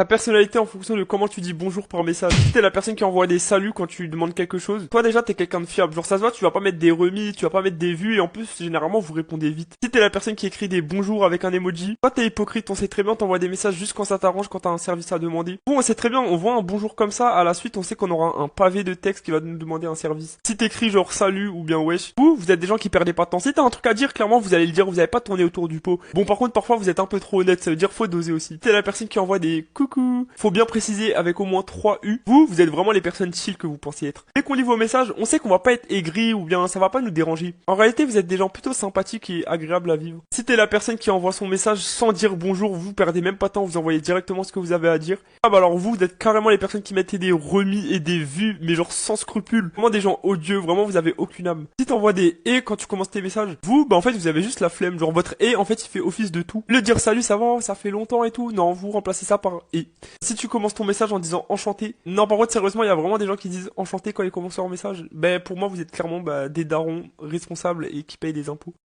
Ta personnalité en fonction de comment tu dis bonjour par message. Si t'es la personne qui envoie des saluts quand tu demandes quelque chose, toi déjà t'es quelqu'un de fiable. Genre ça se voit, tu vas pas mettre des remis, tu vas pas mettre des vues et en plus généralement vous répondez vite. Si t'es la personne qui écrit des bonjours avec un emoji, toi t'es hypocrite, on sait très bien, t'envoies des messages juste quand ça t'arrange, quand t'as un service à demander. Bon, on sait très bien, on voit un bonjour comme ça, à la suite on sait qu'on aura un pavé de texte qui va nous demander un service. Si t'écris genre salut ou bien wesh, vous êtes des gens qui perdez pas de temps. Si t'as un truc à dire, clairement vous allez le dire, vous allez pas tourner autour du pot. Bon par contre parfois vous êtes un peu trop honnête, ça veut dire faut doser aussi. T'es la personne qui envoie des coucou. Faut bien préciser avec au moins 3 U. Vous êtes vraiment les personnes chill que vous pensiez être. Dès qu'on lit vos messages, on sait qu'on va pas être aigri ou bien ça va pas nous déranger. En réalité, vous êtes des gens plutôt sympathiques et agréables à vivre. Si t'es la personne qui envoie son message sans dire bonjour, vous perdez même pas de temps, vous envoyez directement ce que vous avez à dire. Ah bah alors vous êtes carrément les personnes qui mettaient des remis et des vues, mais genre sans scrupules. Vraiment des gens odieux, vraiment vous avez aucune âme. Si t'envoies des et quand tu commences tes messages, bah en fait vous avez juste la flemme. Genre votre et en fait il fait office de tout. Le dire salut ça va, ça fait longtemps et tout. Non, vous remplacez ça par et. Si tu commences ton message en disant enchanté, non par contre sérieusement il y a vraiment des gens qui disent enchanté quand ils commencent leur message. Ben pour moi vous êtes clairement des darons responsables et qui payent des impôts.